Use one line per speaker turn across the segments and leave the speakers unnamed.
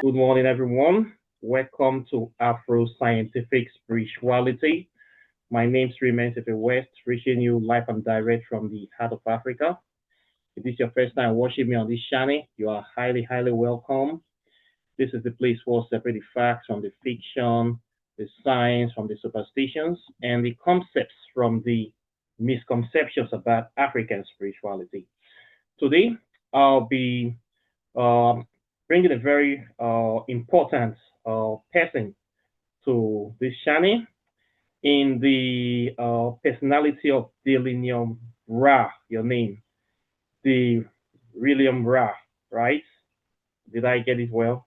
Good morning, everyone. Welcome to Afro Scientific Spirituality. My name remains Efe West, reaching you live and direct from the heart of Africa. If this is your first time watching me on this channel, you are highly welcome. This is the place where separate the facts from the fiction, the science from the superstitions, and the concepts from the misconceptions about African spirituality. Today, I'll be um, bringing a very important person to this channel in the personality of Deillumine Ra, your name, the William Ra, right? Did I get it well?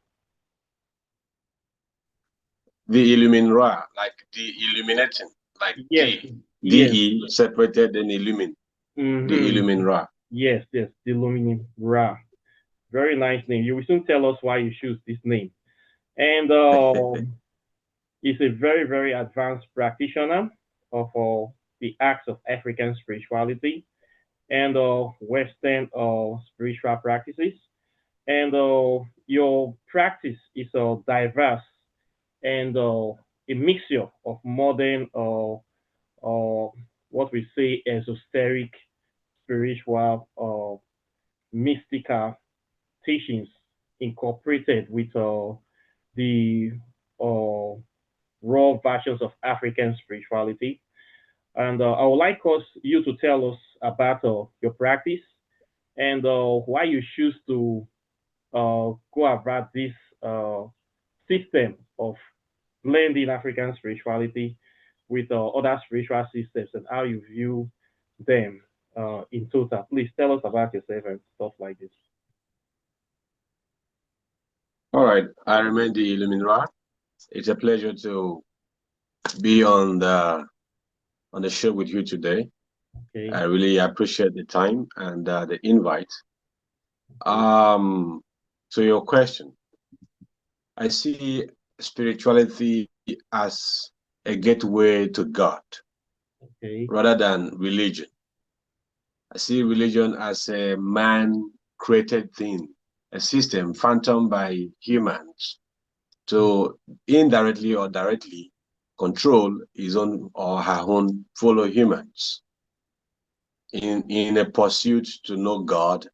The Illumine Ra, like the illuminating, like
Yes, yes.
DE separated and illumine. The Illumine Ra.
Yes, Deillumine Ra. Very nice name. You will soon tell us why you choose this name. And he's a very advanced practitioner of the acts of African spirituality and Western spiritual practices. And your practice is diverse and a mixture of modern, what we say, esoteric, spiritual, mystical teachings incorporated with the uh, raw versions of African spirituality. And I would like you to tell us about your practice and why you choose to go about this uh, system of blending African spirituality with other spiritual systems and how you view them in total. Please tell us about yourself and stuff like this.
All right, I remain the Illumine Ra. It's a pleasure to be on the show with you today.
Okay.
I really appreciate the time and the invite. So your question, I see spirituality as a gateway to God rather than religion. I see religion as a man-created thing, a system phantom by humans to indirectly or directly control his own or her own fellow humans in a pursuit to know God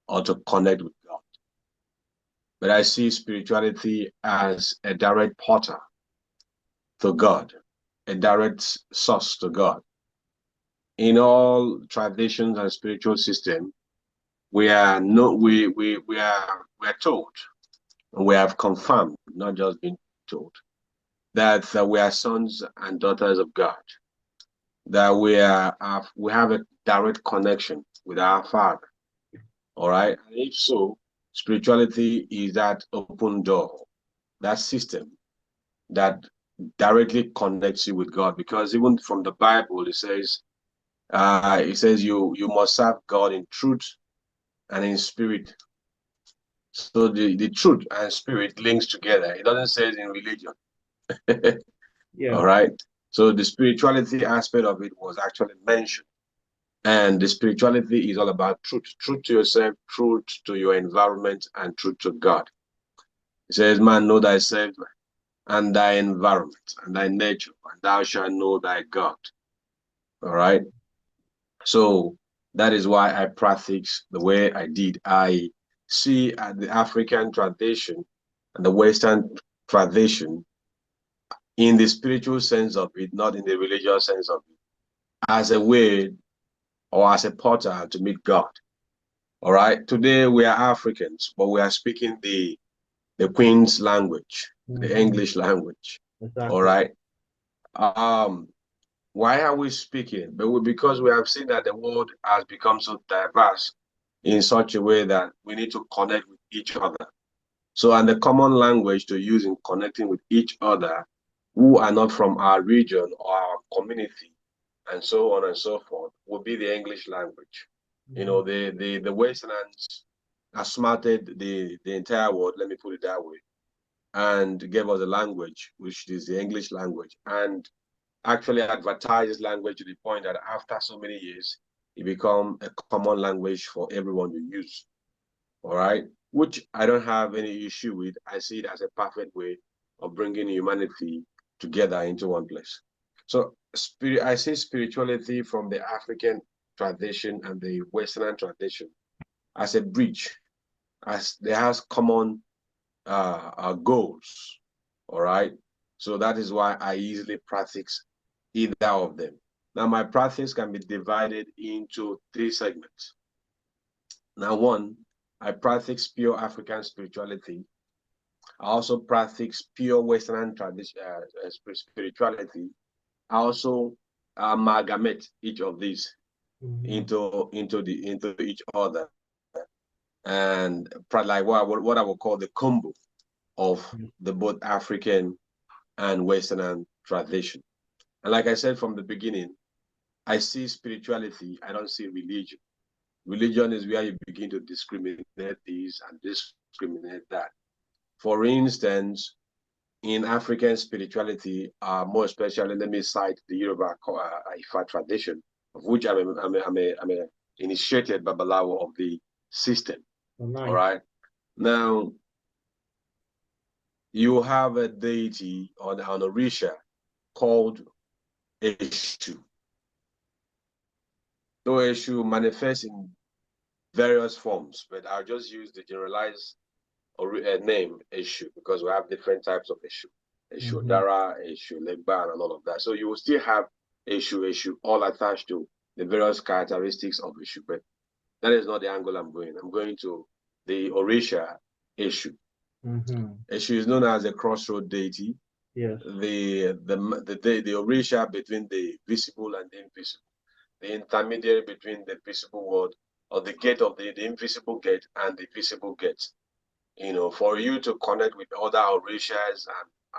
or to connect with God. But I see spirituality as a direct portal to God, a direct source to God. In all traditions and spiritual systems, we are told, and we have confirmed, not just been told, that we are sons and daughters of God, that we have a direct connection with our Father. All right, and if so, spirituality is that open door, that system that directly connects you with God. Because even from the Bible, it says you must serve God in truth and in spirit. So the truth and spirit links together. It doesn't say it in religion.
Yeah.
All right. So the spirituality aspect of it was actually mentioned. And the spirituality is all about truth. Truth to yourself, truth to your environment, and truth to God. It says, man, know thyself and thy environment and thy nature, and thou shalt know thy God. All right. So that is why I practice the way I did. I see the African tradition and the Western tradition in the spiritual sense of it, not in the religious sense of it, as a way or as a portal to meet God. All right. Today we are Africans, but we are speaking the Queen's language, the English language.
Exactly.
All right. Why are we speaking? Because we have seen that the world has become so diverse in such a way that we need to connect with each other. So, and the common language to use in connecting with each other who are not from our region or our community, and so on and so forth, would be the English language. You know, the Westerners smarted the entire world, let me put it that way, and gave us a language, which is the English language, and actually advertises language to the point that after so many years, it become a common language for everyone to use. All right. which I don't have any issue with. I see it as a perfect way of bringing humanity together into one place. So I see spirituality from the African tradition and the Western tradition as a bridge, as they have common goals. All right. So that is why I easily practice either of them. Now, my practice can be divided into 3 segments. Now, 1, I practice pure African spirituality. I also practice pure Western tradition, spirituality. I also amalgamate each of these into each other, and like what I would call the combo of the both African and Western tradition. And like I said from the beginning, I see spirituality, I don't see religion. Religion is where you begin to discriminate this and discriminate that. For instance, in African spirituality, more especially, let me cite the Yoruba Ifa tradition, of which I'm a initiated Babalawo of the system. Oh, nice. All right. Now, you have a deity on Orisha called Eshu. Though Eshu manifests in various forms, but I'll just use the generalized name Eshu because we have different types of Eshu. Eshu Dara, Eshu Legba, and all of that. So you will still have Eshu, all attached to the various characteristics of Eshu, but that is not the angle I'm going. I'm going to the Orisha Eshu. Eshu is known as a crossroad deity. Yes. The Orisha between the visible and the invisible, the intermediary between the visible world, or the gate of the invisible gate and the visible gate. You know, for you to connect with other Orishas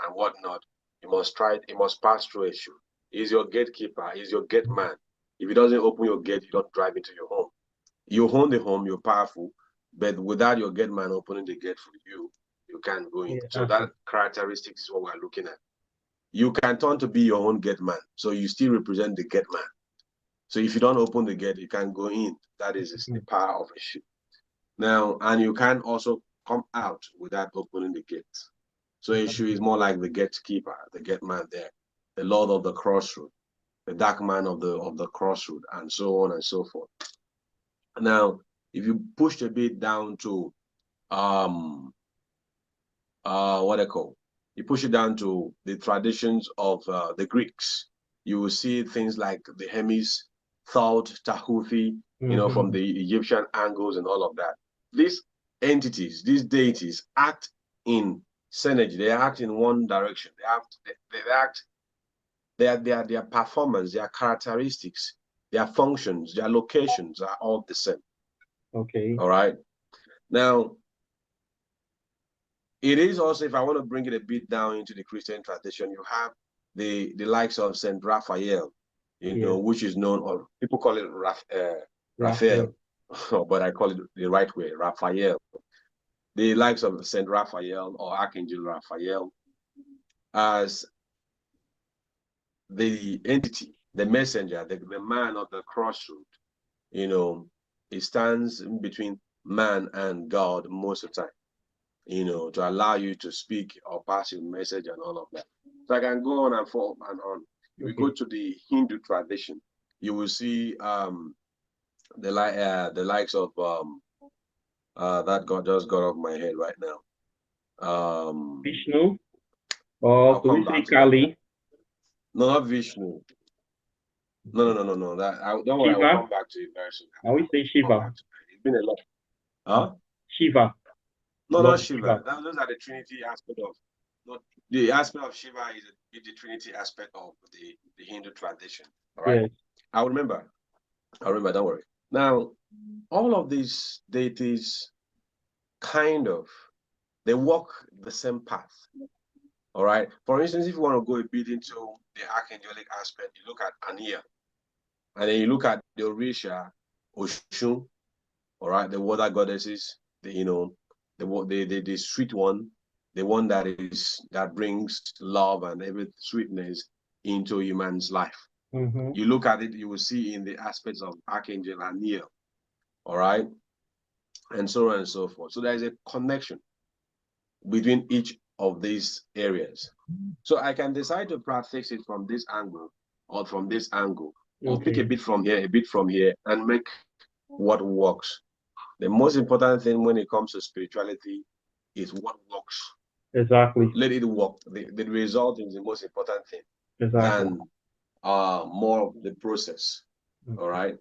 and whatnot, you must pass through Eshu. He's your gatekeeper, he's your gate man. If he doesn't open your gate, you don't drive into your home. You own the home, you're powerful, but without your gate man opening the gate for you, you can't go in. Yeah, so that characteristic is what we're looking at. You can turn to be your own gate man, so you still represent the gate man. So if you don't open the gate, you can't go in. That is the power of Eshu. Now, and you can also come out without opening the gate. So Eshu is more like the gatekeeper, the gate man there, the Lord of the crossroad, the dark man of the crossroad, and so on and so forth. Now, if you push a bit down to what I call, you push it down to the traditions of the Greeks, you will see things like the Hermes, Thoth, Tahuti, you know, from the Egyptian angles and all of that. These entities, these deities act in synergy. They act in one direction. Their performance, their characteristics, their functions, their locations are all the same. Okay. All right. Now, it is also, if I want to bring it a bit down into the Christian tradition, you have the likes of Saint Raphael, you know, which is known, or people call it Raphael, but I call it the right way, Raphael. The likes of Saint Raphael or Archangel Raphael as the entity, the messenger, the man of the crossroad. You know, he stands in between man and God most of the time, you know, to allow you to speak or pass your message and all of that. So I can go on and forth and on. If we go to the Hindu tradition, you will see the likes of that God just got off my head right now.
Vishnu or Kali.
No, not Vishnu. No. Don't worry, I will come back to it very soon.
I will say Shiva.
It's been a lot. Huh?
Shiva.
No, not Shiva. Those are the Trinity aspect of. Not the aspect of Shiva is the Trinity aspect of the Hindu tradition. All right. Yes. I remember. Don't worry. Now, all of these deities, kind of, they walk the same path. All right. For instance, if you want to go a bit into the archangelic aspect, you look at Ania, and then you look at the Orisha, Oshun, all right, the water goddesses, the sweet one, the one that brings love and every sweetness into human's life. You look at it, you will see in the aspects of Archangel Aniel, all right, and so on and so forth. So there is a connection between each of these areas. So I can decide to practice it from this angle or from this angle, or pick a bit from here, a bit from here, and make what works. The most important thing when it comes to spirituality is what works.
Exactly.
Let it work. The result is the most important thing.
Exactly.
Than more of the process.
Okay.
All right.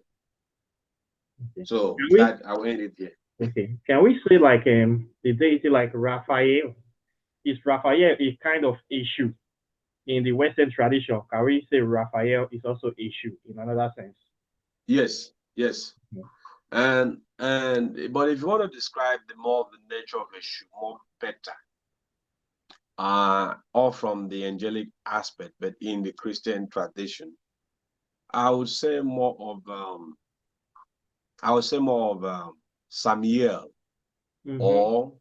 Okay.
So that I'll end it here.
Okay. Can we say like the deity like Raphael? Is Raphael a kind of Eshu in the Western tradition? Can we say Raphael is also Eshu in another sense?
Yes. Yes.
Yeah.
But if you want to describe the more of the nature of Eshu more better, or from the angelic aspect, but in the Christian tradition, I would say more of Samuel, or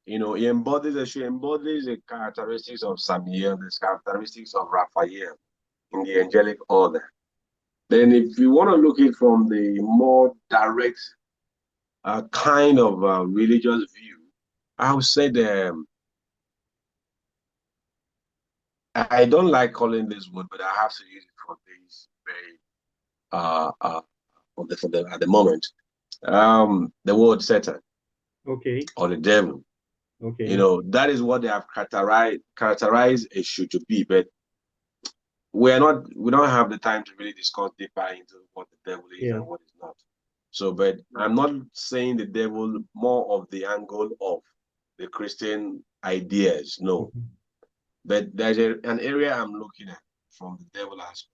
he embodies the characteristics of Samuel, the characteristics of Raphael in the angelic order. Then, if you want to look it from the more direct kind of religious view, I would say I don't like calling this word, but I have to use it for this very at the moment. The word Satan,
Okay.
or the devil.
Okay.
That is what they have characterized Eshu to be, but we don't have the time to really discuss deeper into what the devil is and what is not. So, but I'm not saying the devil more of the angle of the Christian ideas, no. But there's an area I'm looking at from the devil aspect.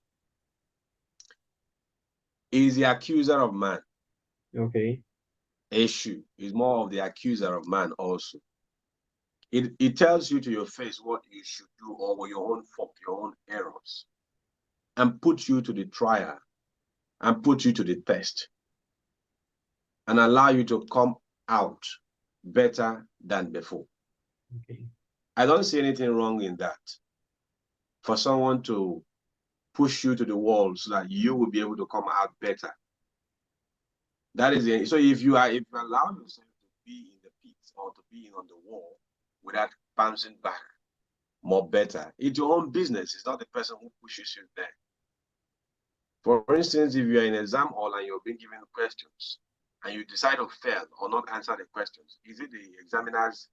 He's the accuser of man.
Okay.
Eshu is more of the accuser of man also. It tells you to your face what you should do, or your own fault, your own errors, and put you to the trial, and put you to the test, and allow you to come out better than before.
Okay.
I don't see anything wrong in that. For someone to push you to the wall so that you will be able to come out better. That is it. So if you allow yourself to be in the pit or to be on the wall without bouncing back more better, it's your own business. It's not the person who pushes you there. For instance, if you're in an exam hall and you're being given questions and you decide to fail or not answer the questions, is it the examiner's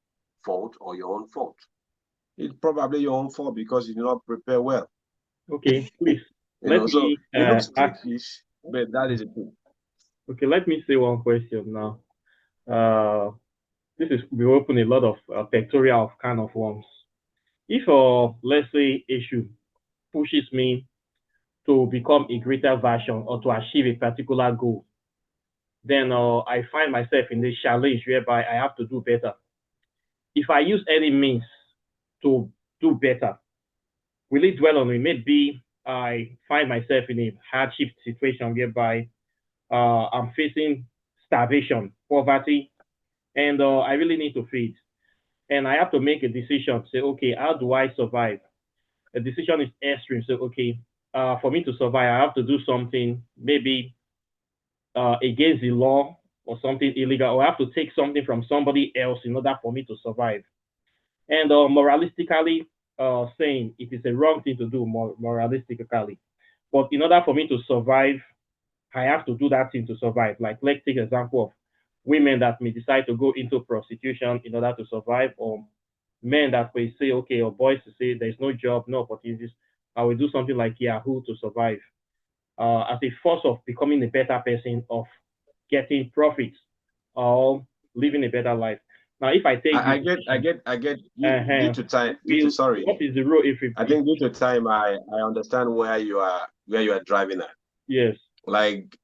fault or your own fault? It's probably your own fault because you did not prepare well.
Okay, please.
So it looks trickish, but that is the thing.
Okay, let me say one question now. This is we open a lot of pectoral of kind of worms. If let's say Eshu pushes me to become a greater version or to achieve a particular goal, then I find myself in this challenge whereby I have to do better. If I use any means to do better, will it dwell on me? Maybe I find myself in a hardship situation whereby I'm facing starvation, poverty, and I really need to feed. And I have to make a decision. Say, okay, how do I survive? A decision is extreme. So, okay, for me to survive, I have to do something maybe against the law or something illegal, or I have to take something from somebody else in order for me to survive. And moralistically saying it is a wrong thing to do, moralistically. But in order for me to survive, I have to do that thing to survive. Like, let's take an example of women that may decide to go into prostitution in order to survive, or men that may say, okay, or boys to say there's no job, no opportunities. I will do something like Yahoo to survive as a force of becoming a better person, of getting profits, or living a better life. Now, if I take
I get due to time, sorry.
What is the role if
I think due to time I understand where you are driving at.
Yes.
Like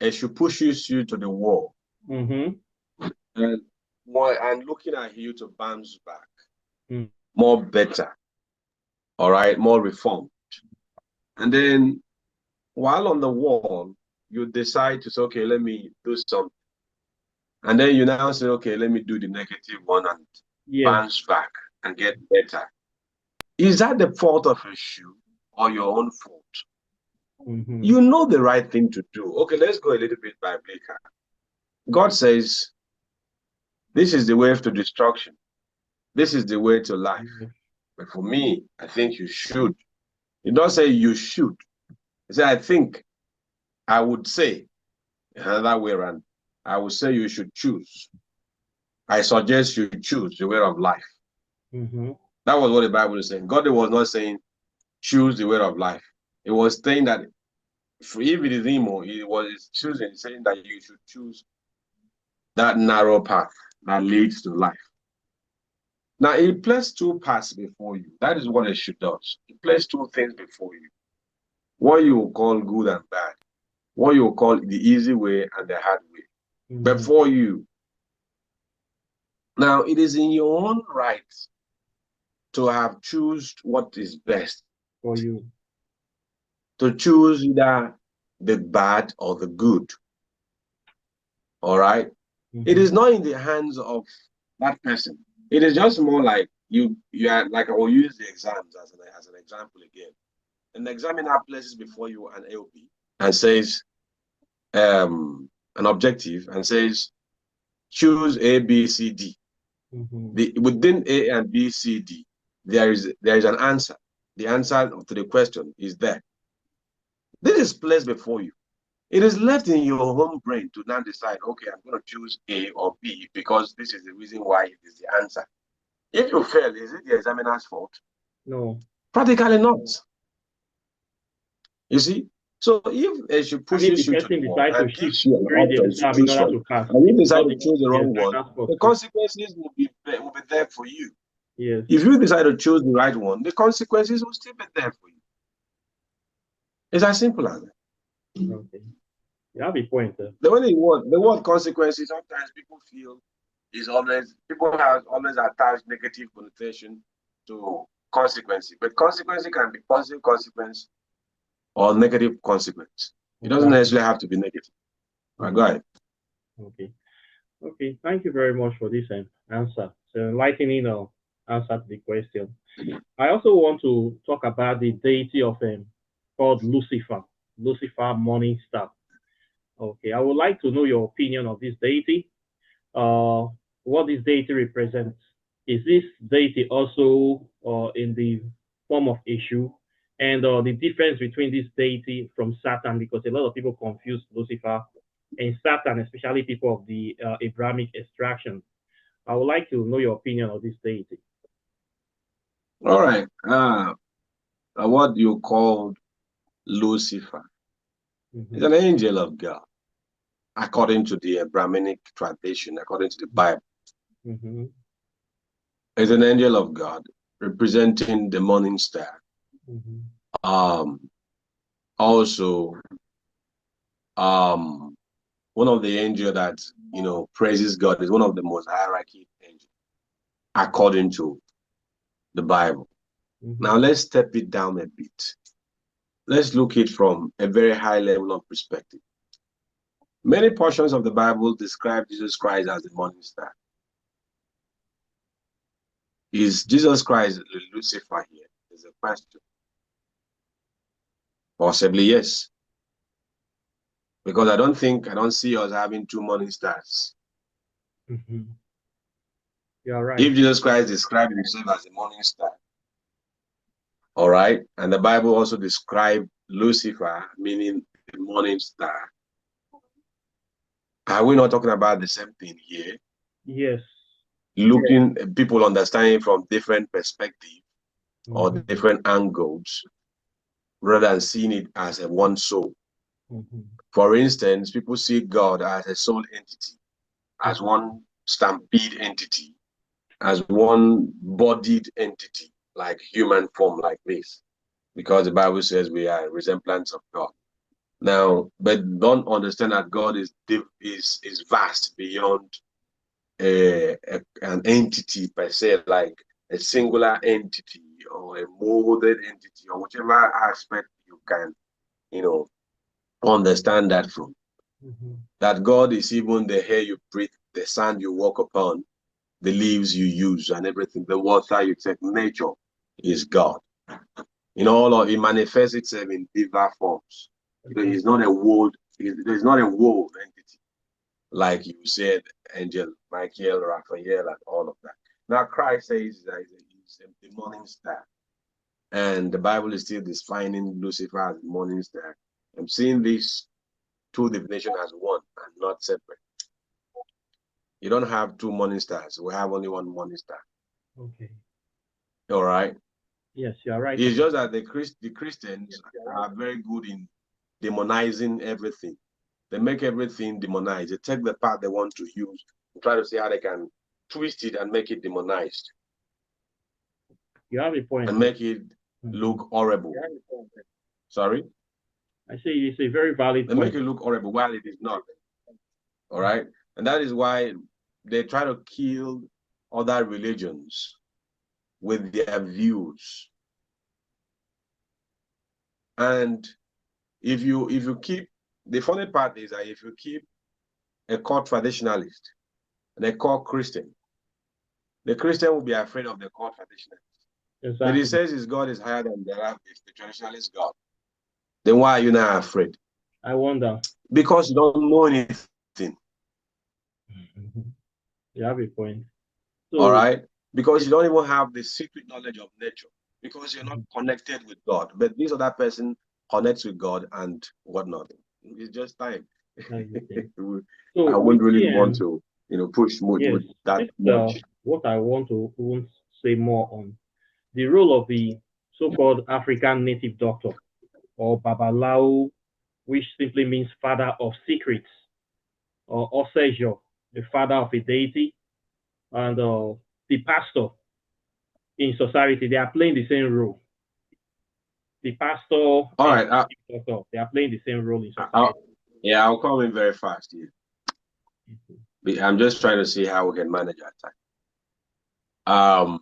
Eshu pushes you to the wall.
Mm-hmm.
And looking at you to bounce back. More better. All right, more reformed. And then while on the wall, you decide to say, okay, let me do something. And then you now say, okay, let me do the negative one and bounce back and get better. Is that the fault of Eshu or your own fault? You know the right thing to do. Okay, let's go a little bit biblical. God says, This is the way to destruction. This is the way to life.
Mm-hmm.
But for me, I think you should. You don't say you should. You say, I think, I would say, another way around. I would say you should choose. I suggest you choose the way of life.
Mm-hmm.
That was what the Bible is saying. God was not saying choose the way of life. It was saying that if it is emo, it was choosing, saying that you should choose that narrow path that leads to life. Now, it places two paths before you. That is what Eshu does. It places two things before you. What you will call good and bad. What you will call the easy way and the hard way.
Mm-hmm.
Before you. Now, it is in your own right to have chosen what is best.
For you.
To choose either the bad or the good. All right?
Mm-hmm.
It is not in the hands of that person. It is just more like you are, like I will use the exams as an example again. An examiner places before you an LB and says an objective and says choose A, B, C, D.
Mm-hmm.
Within A and B, C, D, there is an answer. The answer to the question is there. This is placed before you. It is left in your home brain to now decide, okay, I'm going to choose A or B because this is the reason why it is the answer. If you fail, is it the examiner's fault?
No.
Practically not. You see? So if she pushes you to the wall and gives you an option to choose from, and you decide to choose the wrong one, the consequences will be there for you.
Yes.
If you decide to choose the right one, the consequences will still be there for you. It's as simple as that.
Okay. You have a point.
The word consequences, sometimes people feel is always, people have always attached negative connotation to consequences, but consequences can be positive consequence or negative consequence. It doesn't necessarily have to be negative. All right, go ahead.
Okay. Okay. Thank you very much for this answer. So enlightening answer to the question. I also want to talk about the deity of called Lucifer, Lucifer morning star. Okay, I would like to know your opinion of this deity. What this deity represents. Is this deity also in the form of Eshu? And the difference between this deity from Satan, because a lot of people confuse Lucifer and Satan, especially people of the Abrahamic extraction. I would like to know your opinion of this deity.
All right. What you called Lucifer is an angel of God, according to the Abrahamic tradition, according to the Bible. It's an angel of God representing the morning star. Also, one of the angels that praises God is one of the most hierarchy angels, according to the Bible. Now let's step it down a bit. Let's look at it from a very high level of perspective. Many portions of the Bible describe Jesus Christ as the morning star. Is Jesus Christ Lucifer here? Is a question. Possibly yes. Because I don't see us having two morning stars.
You're right.
If Jesus Christ described himself as a morning star, all right, and the Bible also described Lucifer, meaning the morning star, are we not talking about the same thing here?
Yes.
Looking, people understanding from different perspectives or different angles, rather than seeing it as a one soul. For instance, people see God as a soul entity, as one stampede entity, as one bodied entity, like human form like this, because the Bible says we are resemblance of God. Now, but don't understand that God is vast beyond an entity per se, like a singular entity or a molded entity, or whichever aspect you can, understand that from. That God is even the air you breathe, the sand you walk upon, the leaves you use, and everything, the water you take. Nature is God. It manifests itself in diverse forms. It's not a world. It's not a world entity, like you said. Angel Michael, Raphael, and all of that. Now Christ says that he's the morning star. And the Bible is still defining Lucifer as the morning star. I'm seeing these two definitions as one and not separate. You don't have two morning stars. We have only one morning star.
Okay.
All right.
Yes, you're right.
It's just that the Christians are very good in demonizing everything. They make everything demonized. They take the part they want to use and try to see how they can twist it and make it demonized.
You have a point.
And make it look horrible. Sorry?
I say it's a very valid
They make it look horrible while it is not. All right? And that is why they try to kill other religions with their views. And if you keep, the funny part is that if you keep a core traditionalist and a core Christian, the Christian will be afraid of the core traditionalist. Exactly. But he says his God is higher than the traditionalist God. Then why are you not afraid?
I wonder.
Because you don't know anything.
You have a point. So,
all right? Because you don't even have the secret knowledge of nature. Because you're not connected with God. But this other person connects with God and whatnot. It's just time. So I wouldn't really want to, push more with that much.
What I want to say more on the role of the so-called African native doctor or Babalawo, which simply means father of secrets, or Osejo, the father of a deity, and the pastor in society. They are playing the same role. The pastor,
all right,
doctor, they are playing the same role in society.
I'll come in very fast here. I'm just trying to see how we can manage our time.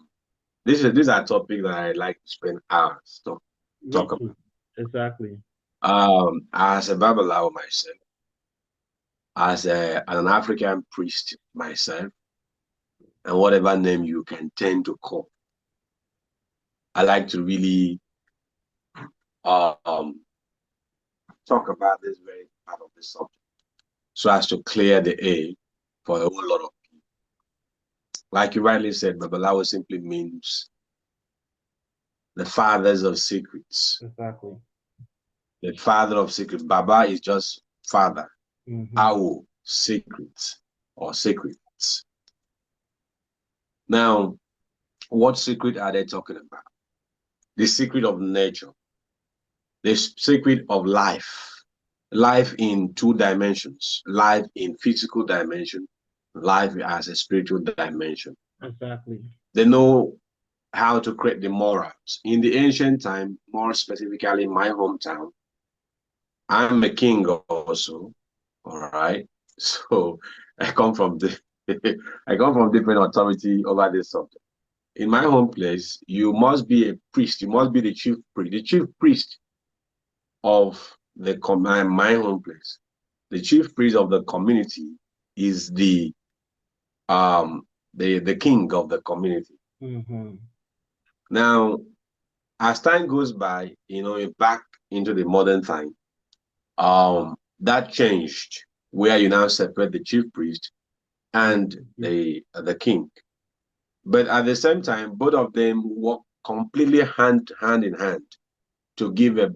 This is a topic that I like to spend hours talk about.
Exactly.
As a Babalawo myself, as an African priest myself, and whatever name you can tend to call, I like to really talk about this very part of the subject, so as to clear the air for a whole lot of people. Like you rightly said, Babalawo simply means the fathers of secrets.
Exactly.
The father of secrets. Baba is just father. Awo, secrets or secrets. Now, what secret are they talking about? The secret of nature, the secret of life, life in two dimensions, life in physical dimension, life as a spiritual dimension.
Exactly.
They know how to create the morals. In the ancient time, more specifically in my hometown, I'm a king also, all right? So I come from different authority over this subject. In my home place, you must be a priest. You must be the chief priest. The chief priest of my home place. The chief priest of the community is the king of the community. Now, as time goes by, back into the modern time, that changed, where you now separate the chief priest and the king. But at the same time, both of them work completely hand in hand to give a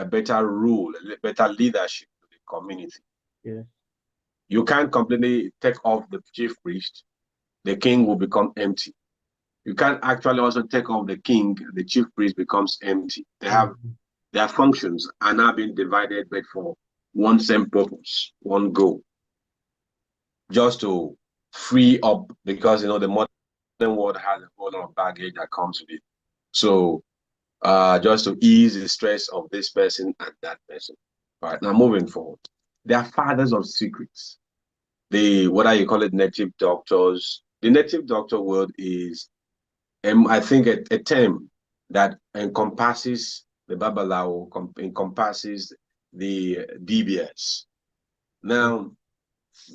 better rule, a better leadership to the community.
Yeah.
You can't completely take off the chief priest, the king will become empty. You can't actually also take off the king, the chief priest becomes empty. They have their functions are now being divided, but for one same purpose, one goal. Just to free up, because the modern world has a whole lot of baggage that comes with it. So just to ease the stress of this person and that person. All right, now moving forward. They are fathers of secrets. Whether you call it native doctors, the native doctor world is, I think, a term that encompasses the Babalawo, encompasses the DBS. Now,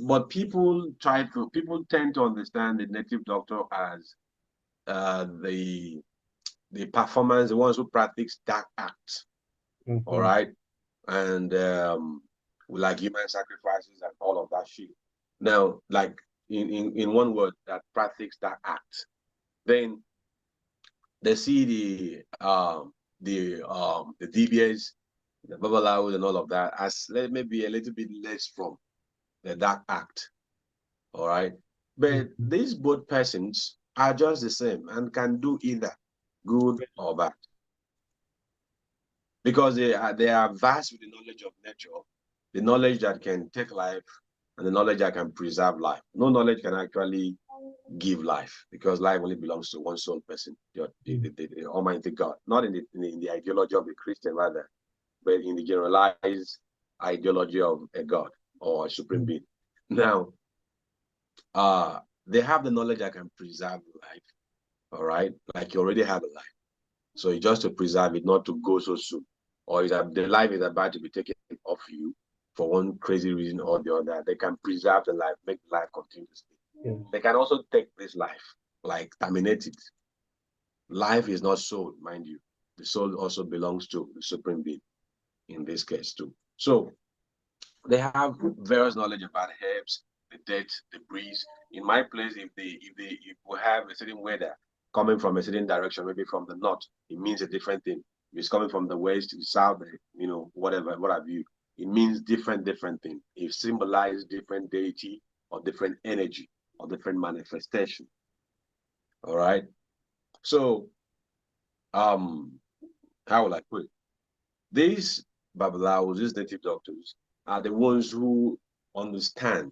but people tend to understand the native doctor as the performance, the ones who practice dark acts, all right, and like human sacrifices and all of that shit. Now, like in one word, that practice that act. Then they see the DBS, the Babalaos and all of that as maybe a little bit less from the dark act. All right. But these both persons are just the same and can do either good or bad. Because they are vast with the knowledge of nature, the knowledge that can take life, and the knowledge that can preserve life. No knowledge can actually give life, because life only belongs to one sole person, the Almighty God. Not in the ideology of the Christian, rather, but in the generalized ideology of a God or a supreme being. Now, they have the knowledge that can preserve life. All right, like you already have a life, so it's just to preserve it, not to go so soon, or is that the life is about to be taken off you for one crazy reason or the other. They can preserve the life, make life continuously. They can also take this life, like terminate it. Life is not soul, mind you. The soul also belongs to the supreme being in this case too. So they have various knowledge about herbs, the dirt, the breeze. In my place, if we have a certain weather coming from a certain direction, maybe from the north, it means a different thing. If it's coming from the west to the south, whatever, what have you, it means different thing. It symbolizes different deity or different energy or different manifestation. All right. So, how will I put it? These Babalaos, these native doctors, are the ones who understand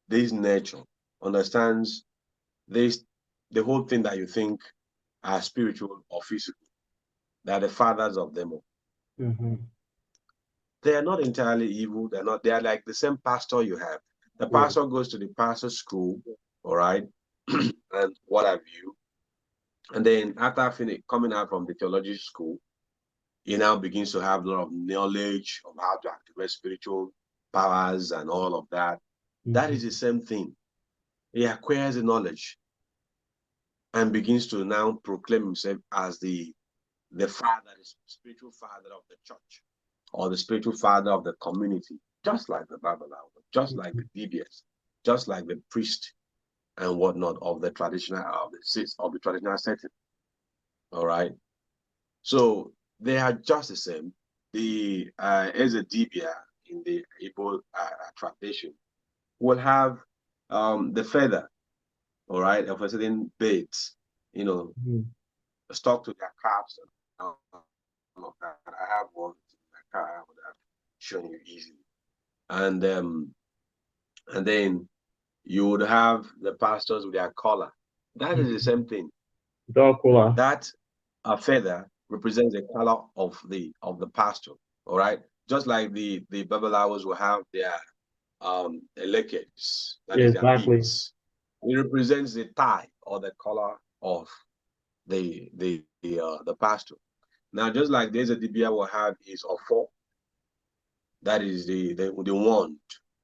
this nature, understands this, the whole thing that you think are spiritual or physical. They are the fathers of them all. They are not entirely evil. They are like the same pastor you have. The pastor goes to the pastor school, all right, and what have you. And then after coming out from the theology school, he now begins to have a lot of knowledge of how to activate spiritual powers and all of that. That is the same thing. He acquires the knowledge and begins to now proclaim himself as the father, the spiritual father of the church, or the spiritual father of the community, just like the Babylon, just like the DBS, just like the priest and whatnot of the traditional traditional setting. All right. So they are just the same. The as a dibia in the Igbo tradition will have the feather, all right, of a certain birds, stuck to their caps and all of that. I have one in my car. I would have shown you easily. And then you would have the pastors with their collar. That is the same thing.
Dog collar.
That feather represents the color of the pastor. All right, just like the Babalaos will have their elekes, that is their beads. It represents the tie or the color of the pastor. Now, just like there's a Dibia will have his ofo, that is the wand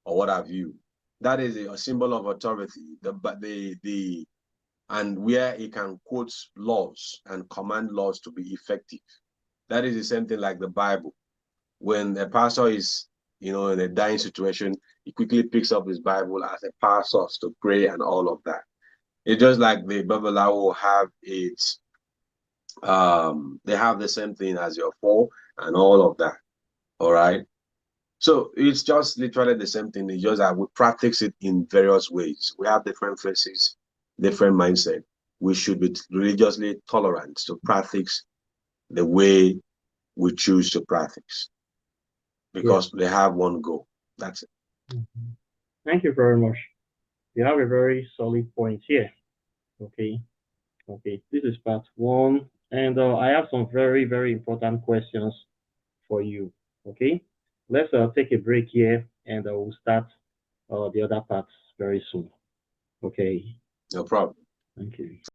or what have you. That is a symbol of authority. And where he can quote laws and command laws to be effective. That is the same thing like the Bible. When a pastor is, in a dying situation, he quickly picks up his Bible as a power source to pray and all of that. It's just like the Babylon will have its, they have the same thing as your four and all of that. All right. So it's just literally the same thing. It's just that we practice it in various ways. We have different faces, different mindset. We should be religiously tolerant to practice the way we choose to practice, because they have one goal. That's it.
Thank you very much. You have a very solid point here. Okay. This is part one, and I have some very, very important questions for you. Okay. Let's take a break here, and we'll start the other parts very soon. Okay.
No problem.
Thank you.